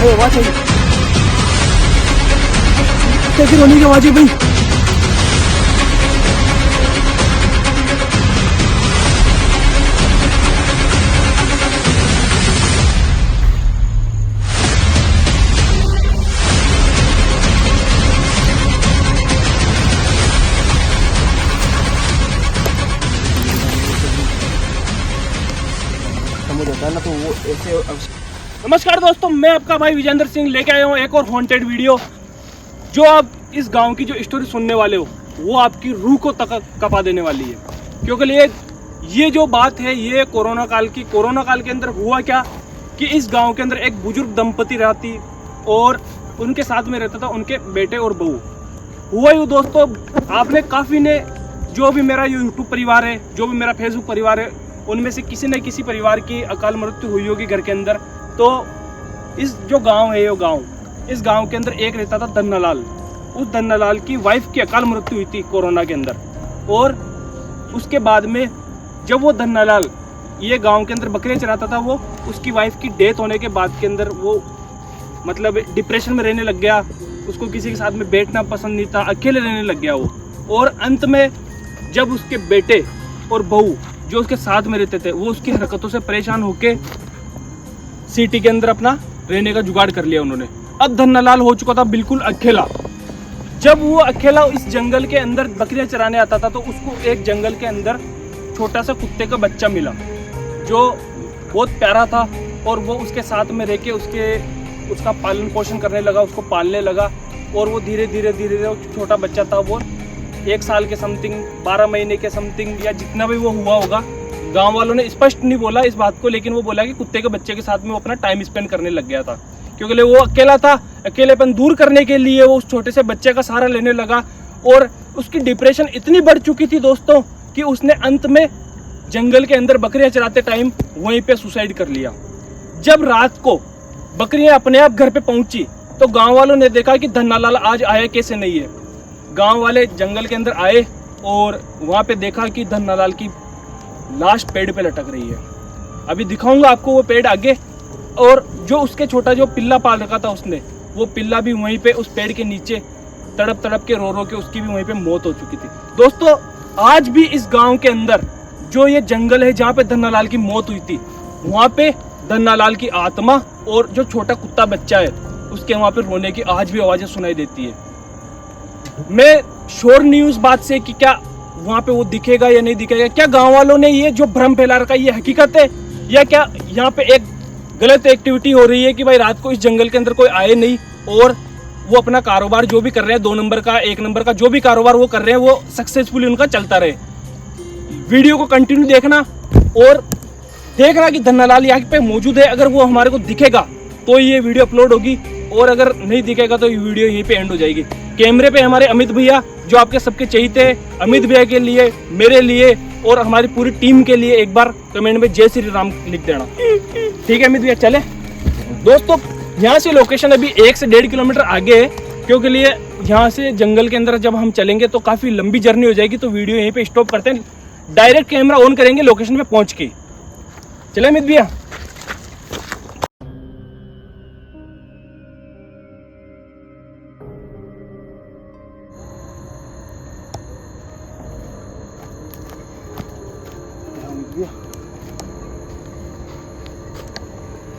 आवाज आई, कैसे रोने की आवाज है भाई? समझ आता है ना, तो वो ऐसे। नमस्कार दोस्तों, मैं आपका भाई विजेंद्र सिंह लेके आया हूँ एक और हॉन्टेड वीडियो। जो आप इस गांव की जो स्टोरी सुनने वाले हो वो आपकी रूह को तक कपा देने वाली है। क्योंकि ये जो बात है ये कोरोना काल के अंदर हुआ क्या कि इस गांव के अंदर एक बुजुर्ग दंपति रहती और उनके साथ में रहता था उनके बेटे और बहू। हुआ यूँ दोस्तों, आपने काफ़ी ने, जो भी मेरा यूट्यूब परिवार है, जो भी मेरा फेसबुक परिवार है, उनमें से किसी न किसी परिवार की अकाल मृत्यु हुई होगी घर के अंदर। तो इस जो गांव है इस गांव के अंदर एक रहता था धन्नालाल। उस धन्नालाल की वाइफ की अकाल मृत्यु हुई थी कोरोना के अंदर। और उसके बाद में जब वो धन्नालाल ये गांव के अंदर बकरियां चराता था, वो उसकी वाइफ की डेथ होने के बाद के अंदर वो मतलब डिप्रेशन में रहने लग गया। उसको किसी के साथ में बैठना पसंद नहीं था, अकेले रहने लग गया वो। और अंत में जब उसके बेटे और बहू जो उसके साथ में रहते थे वो उसकी हरकतों से परेशान होके सिटी के अंदर अपना रहने का जुगाड़ कर लिया उन्होंने। अब धन्नालाल हो चुका था बिल्कुल अकेला। जब वो अकेला इस जंगल के अंदर बकरियां चराने आता था तो उसको एक जंगल के अंदर छोटा सा कुत्ते का बच्चा मिला जो बहुत प्यारा था। और वो उसके साथ में रह के उसका पालन पोषण करने लगा, उसको पालने लगा। और वो धीरे धीरे छोटा बच्चा था, वो 1 साल के समथिंग, 12 महीने के समथिंग या जितना भी वो हुआ होगा। गांव वालों ने स्पष्ट नहीं बोला इस बात को, लेकिन वो बोला कि कुत्ते के बच्चे के साथ में वो अपना टाइम स्पेंड करने लग गया था। क्योंकि वो अकेला था, अकेलेपन दूर करने के लिए वो उस छोटे से बच्चे का सहारा लेने लगा। और उसकी डिप्रेशन इतनी बढ़ चुकी थी दोस्तों कि उसने अंत में जंगल के अंदर बकरियां चराते टाइम वहीं पे सुसाइड कर लिया। जब रात को बकरियां अपने आप घर पे पहुंची तो गाँव वालों ने देखा कि धन्नालाल आज आया कैसे नहीं है। गांव वाले जंगल के अंदर आए और वहाँ पे देखा कि धन्नालाल की लाश पेड़ पे लटक रही है। अभी दिखाऊंगा आपको वो पेड़ आगे। और जो उसके छोटा जो पिल्ला पाल रखा था उसने, वो पिल्ला भी वहीं पे उस पेड़ के नीचे तड़प के रो के उसकी भी वहीं पे मौत हो चुकी थी। दोस्तों आज भी इस गांव के अंदर जो ये जंगल है जहाँ पे धन्नालाल की मौत हुई थी, वहाँ पे धन्नालाल की आत्मा और जो छोटा कुत्ता बच्चा है उसके वहाँ पे रोने की आज भी आवाज़ें सुनाई देती है। मैं श्योर नहीं हूँ इस बात से कि क्या वहाँ पे वो दिखेगा या नहीं दिखेगा। क्या गांव वालों ने ये जो भ्रम फैला रखा है ये हकीकत है, या क्या यहाँ पे एक गलत एक्टिविटी हो रही है कि भाई रात को इस जंगल के अंदर कोई आए नहीं और वो अपना कारोबार जो भी कर रहे हैं, 2 नंबर का 1 नंबर का जो भी कारोबार वो कर रहे हैं वो सक्सेसफुली उनका चलता रहे। वीडियो को कंटिन्यू देखना और देखना कि धन्नालाल यहाँ पे मौजूद है। अगर वो हमारे को दिखेगा तो ये वीडियो अपलोड होगी, और अगर नहीं दिखेगा तो ये वीडियो यहीं पे एंड हो जाएगी। कैमरे पे हमारे अमित भैया जो आपके सबके चहीते हैं, अमित भैया के लिए, मेरे लिए और हमारी पूरी टीम के लिए एक बार कमेंट में जय श्री राम लिख देना। ठीक है अमित भैया, चले। दोस्तों यहाँ से लोकेशन अभी 1 से 1.5 किलोमीटर आगे है, क्योंकि लिए यहाँ से जंगल के अंदर जब हम चलेंगे तो काफ़ी लंबी जर्नी हो जाएगी। तो वीडियो यहीं पे स्टॉप करते हैं, डायरेक्ट कैमरा ऑन करेंगे लोकेशन पे पहुँच के। चले अमित भैया।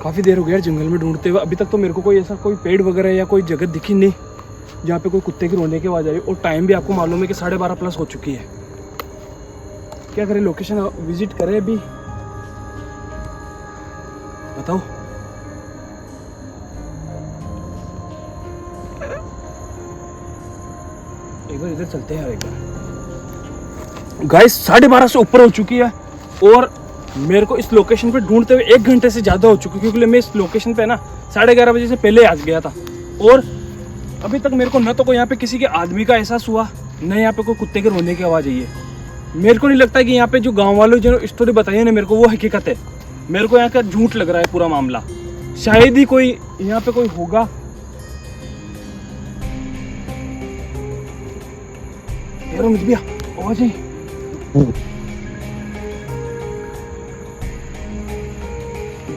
काफ़ी देर हो गया जंगल में ढूंढते हुए। अभी तक तो मेरे को कोई ऐसा कोई पेड़ वगैरह या कोई जगह दिखी नहीं जहाँ पे कोई कुत्ते की रोने की आवाज़ आई। और टाइम भी आपको मालूम है कि 12:30 प्लस हो चुकी है। क्या करें, लोकेशन विजिट करें अभी, बताओ। एक बार इधर चलते हैं, एक बार। गाइस 12:30 से ऊपर हो चुकी है और मेरे को इस लोकेशन पे ढूंढते हुए 1 घंटे से ज़्यादा हो चुकी है, क्योंकि मैं इस लोकेशन पे ना 11:30 बजे से पहले आ गया था। और अभी तक मेरे को न तो कोई यहाँ पे किसी के आदमी का एहसास हुआ, न यहाँ पे कोई कुत्ते के रोने की आवाज़ आई है। मेरे को नहीं लगता कि यहाँ पे जो गाँव वालों जो स्टोरी बताई है ना मेरे को, वो हकीकत है। मेरे को यहाँ का झूठ लग रहा है पूरा मामला। शायद ही कोई यहाँ पे कोई होगा। भैया आवाज आई।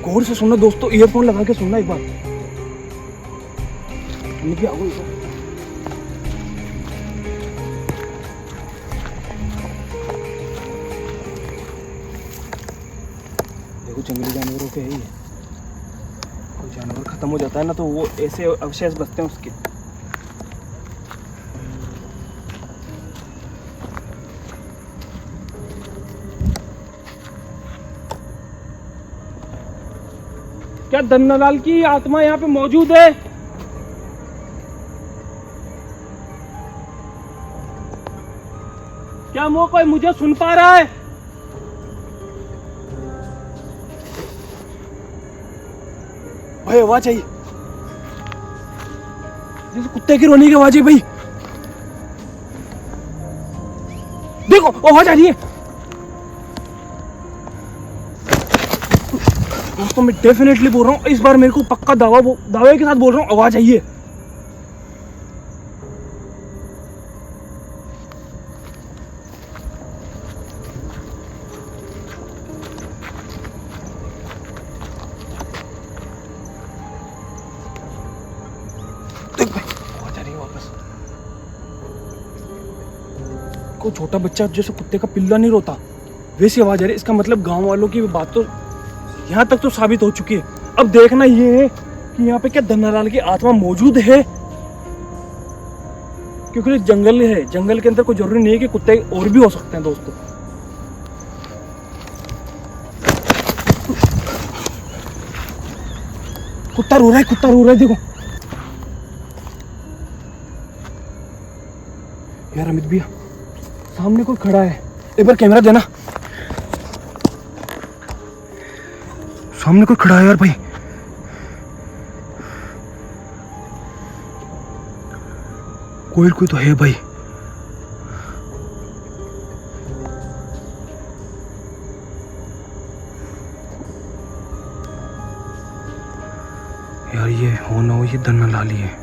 गौर से सुनना दोस्तों, ईयरफोन लगा के सुनना एक बार। अमित भी आओ इधर। देखो जंगली जानवरों के ही है, कोई जानवर खत्म हो जाता है ना तो वो ऐसे अवशेष बचते हैं उसके। क्या धन्नालाल की आत्मा यहाँ पे मौजूद है? क्या वो कोई मुझे सुन पा रहा है? भाई आवाज आई, जैसे कुत्ते की रोने की आवाज है भाई। देखो आवाज आ रही है। दोस्तों मैं डेफिनेटली बोल रहा हूँ, इस बार मेरे को पक्का दावे के साथ बोल रहा हूँ, आवाज आई है। देख भाई आवाज आ रही है वापस। कोई छोटा बच्चा जैसे कुत्ते का पिल्ला नहीं रोता वैसी आवाज आ रही है। इसका मतलब गांव वालों की बात तो यहाँ तक तो साबित हो चुकी है। अब देखना ये है कि यहाँ पे क्या धन्नालाल की आत्मा मौजूद है, क्योंकि ये जंगल है, जंगल के अंदर कोई जरूरी नहीं है कि कुत्ते और भी हो सकते हैं दोस्तों। कुत्ता रो रहा है, कुत्ता रो रहा है, देखो यार। अमित भैया सामने कोई खड़ा है, एक बार कैमरा देना। सामने कोई खड़ा है यार भाई। कोई तो है भाई। यार ये हो ना हो ये धन्नालाल ही है।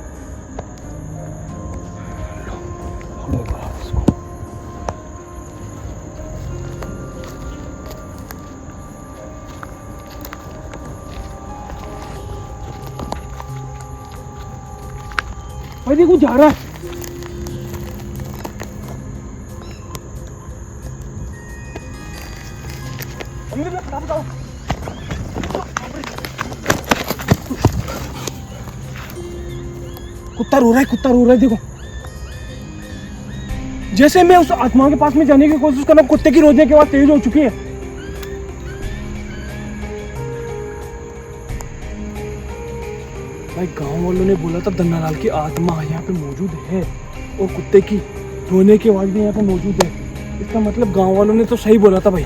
भाई देखो जा रहा है। कुत्ता रो रहा है, कुत्ता रो रहा है, देखो। जैसे मैं उस आत्मा के पास में जाने की कोशिश कर रहा हूं, कुत्ते की रोने की आवाज तेज हो चुकी है। भाई गांव वालों ने बोला था धन्नालाल की आत्मा यहाँ पे मौजूद है और कुत्ते की रोने की आवाज भी यहाँ पे मौजूद है। इसका मतलब गांव वालों ने तो सही बोला था भाई।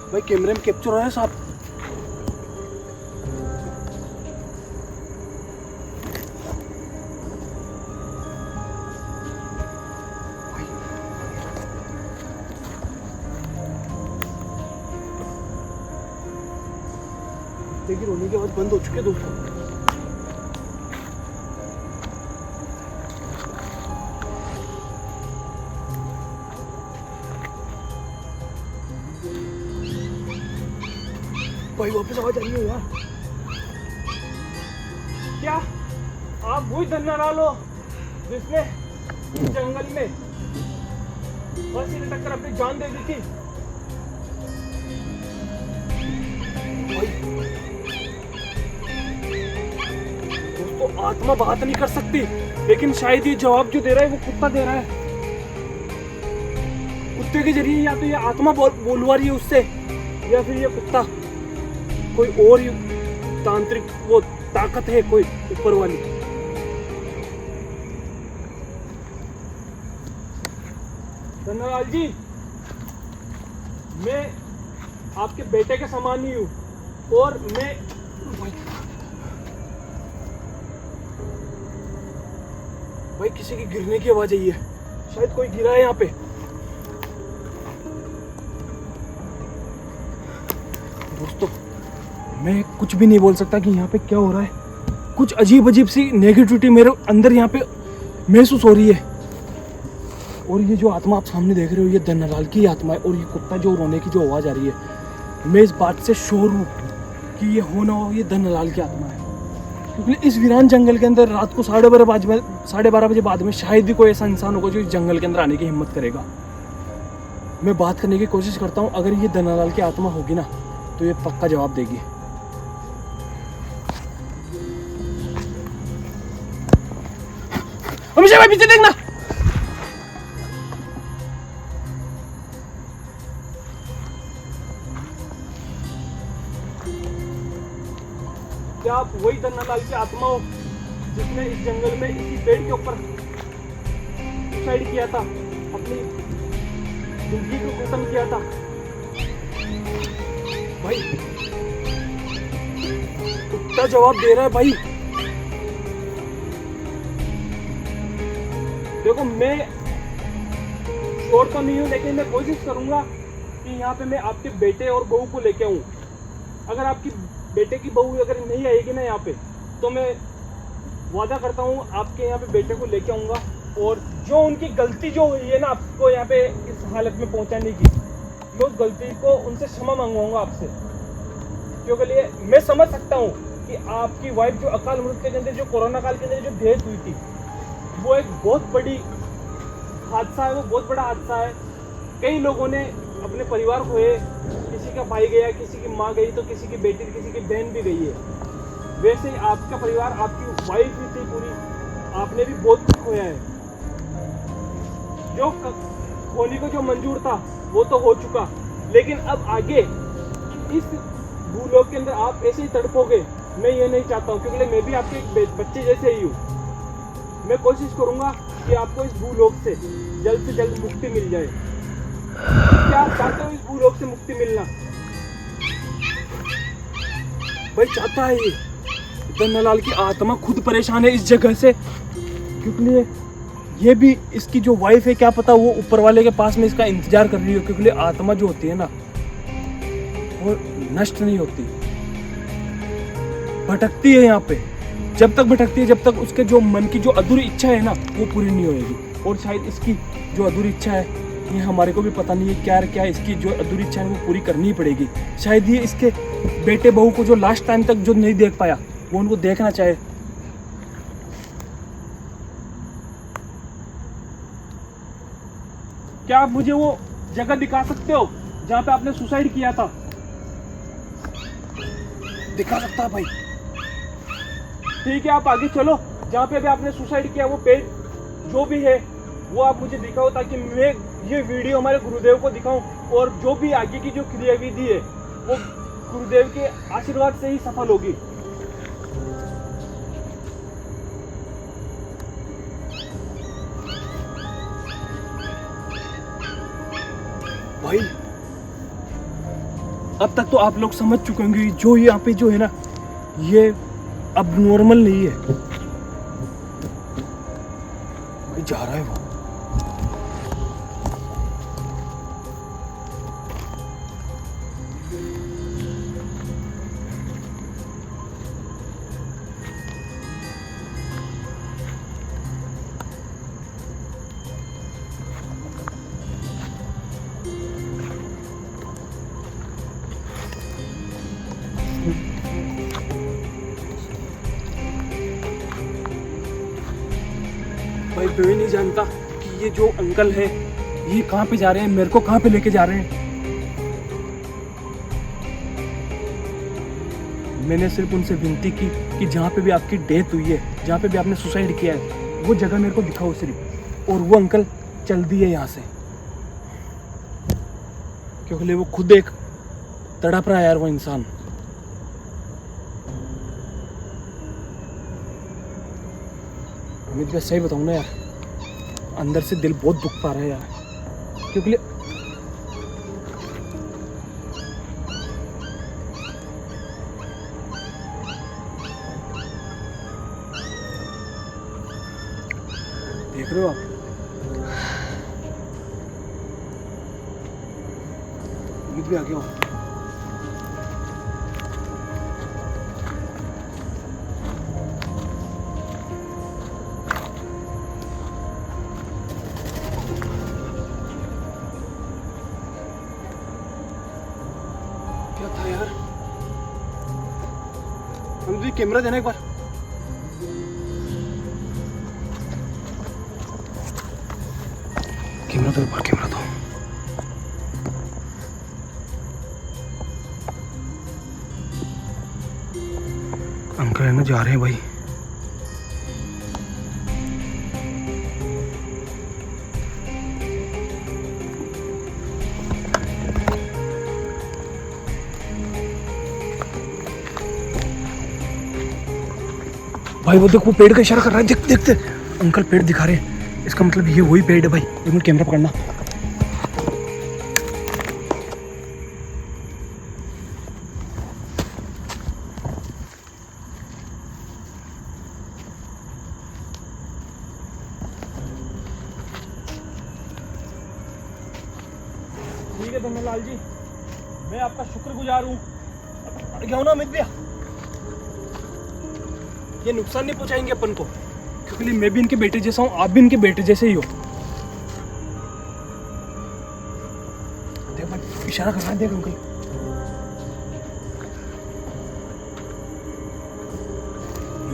भाई कैमरे में कैप्चर हो रहा है साहब। देखिए रोने की आवाज बंद हो चुकी है दोस्तों। भाई वापस आवाज आ रही है यार। क्या आप वही धन्नालाल हो जिसने जंगल में फांसी से टक्कर अपनी जान दे दी थी? दोस्तों आत्मा बात नहीं कर सकती, लेकिन शायद ये जवाब जो दे रहा है वो कुत्ता दे रहा है। कुत्ते के जरिए या तो ये आत्मा बोलवा रही है उससे, या फिर ये कुत्ता कोई और ही तांत्रिक वो ताकत है कोई ऊपर वाली। धन्नालाल जी, मैं आपके बेटे के समान ही हूँ और मैं किसी की गिरने की आवाज आई है, शायद कोई गिरा है यहाँ पे। दोस्तों मैं कुछ भी नहीं बोल सकता कि यहाँ पे क्या हो रहा है। कुछ अजीब अजीब सी नेगेटिविटी मेरे अंदर यहाँ पे महसूस हो रही है। और ये जो आत्मा आप सामने देख रहे हो, ये धन्नालाल की आत्मा है। और ये कुत्ता जो रोने की जो आवाज़ आ रही है, मैं इस बात से श्योर हूँ कि ये हो ना हो ये धन्नालाल की आत्मा है। क्योंकि इस वीरान जंगल के अंदर रात को 12:30 बजे बाद में शायद ही कोई ऐसा इंसान होगा जो इस जंगल के अंदर आने की हिम्मत करेगा। मैं बात करने की कोशिश करता हूँ, अगर ये धन्नालाल की आत्मा होगी ना तो ये पक्का जवाब देगी। हमेशा भाई पीछे देखना। क्या आप वही धन्नालाल की आत्मा हो जिसने इस जंगल में इसी पेड़ के ऊपर सुसाइड किया था, अपनी जिंदगी को खत्म किया था? भाई कुत्ता जवाब दे रहा है भाई। देखो मैं श्योर तो नहीं हूँ, लेकिन मैं कोशिश करूंगा कि यहाँ पे मैं आपके बेटे और बहू को लेके आऊँ। अगर आपकी बेटे की बहू अगर नहीं आएगी ना यहाँ पे, तो मैं वादा करता हूँ आपके यहाँ पे बेटे को लेके आऊँगा। और जो उनकी गलती जो हुई है ना आपको यहाँ पे इस हालत में पहुँचाने की, मैं उस गलती को उनसे क्षमा मांगवाऊंगा आपसे। क्योंकि लिए मैं समझ सकता हूँ कि आपकी वाइफ जो अकाल मृत्यु के अंदर, जो कोरोना काल के अंदर जो डेथ हुई थी, वो एक बहुत बड़ी हादसा है, वो बहुत बड़ा हादसा है। कई लोगों ने अपने परिवार खोए, किसी का भाई गया, किसी की माँ गई, तो किसी की बेटी, किसी की बहन भी गई है। वैसे ही आपका परिवार, आपकी वाइफ भी थी पूरी, आपने भी बहुत कुछ खोया है। जो खोने को जो मंजूर था वो तो हो चुका, लेकिन अब आगे इस भूलोक के अंदर आप ऐसे ही तड़पोगे, मैं ये नहीं चाहता हूँ। क्योंकि मैं भी आपके एक बच्चे जैसे ही हूँ। मैं कोशिश करूंगा कि आपको इस भूलोक से जल्द मुक्ति मिल जाए। क्या आप चाहते हो इस भूलोक से मुक्ति मिलना? भाई चाहता है ये धन्नालाल की आत्मा, खुद परेशान है इस जगह से। क्योंकि ये भी इसकी जो वाइफ है, क्या पता वो ऊपर वाले के पास में इसका इंतजार कर रही हो। क्योंकि आत्मा जो होती है ना वो नष्ट नहीं होती, भटकती है यहाँ पे। जब तक भटकती है, जब तक उसके जो मन की जो अधूरी इच्छा है ना वो पूरी नहीं होगी। और शायद इसकी जो अधूरी इच्छा है, ये हमारे को भी पता नहीं है क्या इसकी जो अधूरी इच्छा है वो पूरी करनी ही पड़ेगी। शायद ये इसके बेटे बहू को जो लास्ट टाइम तक जो नहीं देख पाया, वो उनको देखना चाहे। क्या आप मुझे वो जगह दिखा सकते हो जहाँ पे आपने सुसाइड किया था? दिखा सकता है भाई? ठीक है, आप आगे चलो, जहाँ पे भी आपने सुसाइड किया वो पेड़ जो भी है वो आप मुझे दिखाओ, ताकि मैं ये वीडियो हमारे गुरुदेव को दिखाऊं। और जो भी आगे की जो क्रियाविधि है वो गुरुदेव के आशीर्वाद से ही सफल होगी। भाई अब तक तो आप लोग समझ चुके होंगे, जो यहाँ पे जो है ना ये अब नॉर्मल नहीं है। भाई जा रहा है वो। भाई मैं नहीं जानता कि ये जो अंकल है ये कहाँ पे जा रहे हैं, मेरे को कहाँ पे लेके जा रहे हैं। मैंने सिर्फ उनसे विनती की कि जहाँ पे भी आपकी डेथ हुई है, जहाँ पे भी आपने सुसाइड किया है, वो जगह मेरे को दिखाओ सिर्फ। और वो अंकल चल दिए यहाँ से, क्योंकि वो खुद एक तड़प रहा है यार वो इंसान। मैं सही बताऊँ ना यार, अंदर से दिल बहुत दुख पा रहा है यार। क्योंकि देख रहे हो आप? उम्मीद भी आ गया हो। क्या था यार? हम भी कैमरा देना एक बार। कैमरा दो एक बार, कैमरा दो। अंकल है ना, जा रहे हैं भाई। भाई वो देखो, पेड़ का इशारा कर रहा है। देख देखते अंकल पेड़ दिखा रहे हैं, इसका मतलब ये वही पेड़ है भाई। एक मिनट कैमरा पकड़ना। ठीक है धन्यलाल जी, मैं आपका शुक्रगुजार हूँ। क्या हो ना अमित भैया, ये नुकसान नहीं पहुंचाएंगे अपन को, क्योंकि मैं भी इनके बेटे जैसा हूँ, आप भी इनके बेटे जैसे ही हो। देख भाई इशारा कर रहा है, देख अंकल।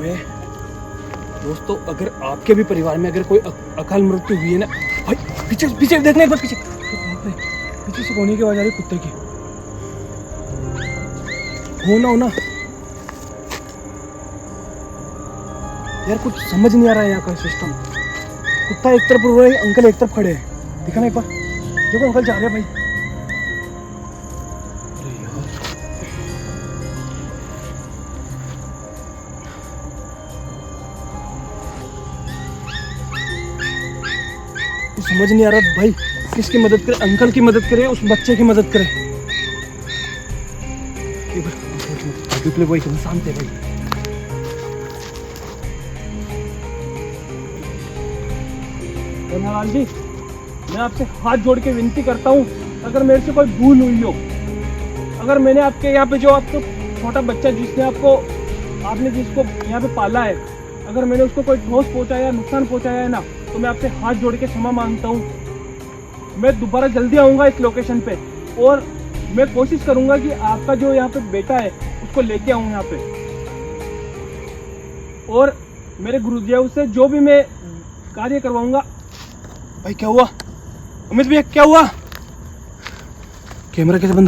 मैं दोस्तों, अगर आपके भी परिवार में अगर कोई अकाल मृत्यु हुई है ना, भाई पीछे पीछे देखना एक बार, पीछे पीछे से कोने की आवाज आ रही है, कुत्ते की। हो ना यार, कुछ समझ नहीं आ रहा है यहाँ का सिस्टम। कुत्ता एक तरफ रो रहा है, अंकल एक तरफ खड़े हैं। दिखा ना एक बार, देखो अंकल जा रहे हैं भाई। अरे यार, कुछ समझ नहीं आ रहा भाई, किसकी मदद करें? अंकल की मदद करें, उस बच्चे की मदद करें? भाई शांत है भाई। धन्यवाद जी, मैं आपसे हाथ जोड़ के विनती करता हूँ, अगर मेरे से कोई भूल हुई हो, अगर मैंने आपके यहाँ पे जो आपको छोटा बच्चा जिसने आपने जिसको यहाँ पे पाला है, अगर मैंने उसको कोई ठोस पहुँचाया, नुकसान पहुँचाया है ना, तो मैं आपसे हाथ जोड़ के क्षमा मांगता हूँ। मैं दोबारा जल्दी आऊँगा इस लोकेशन पे, और मैं कोशिश करूँगा कि आपका जो यहाँ पे बेटा है उसको लेके आऊँ यहाँ पे, और मेरे गुरुदेव से जो भी मैं कार्य करवाऊँगा। भाई क्या हुआ अमित भैया, क्या हुआ? कैमरा कैसे बंद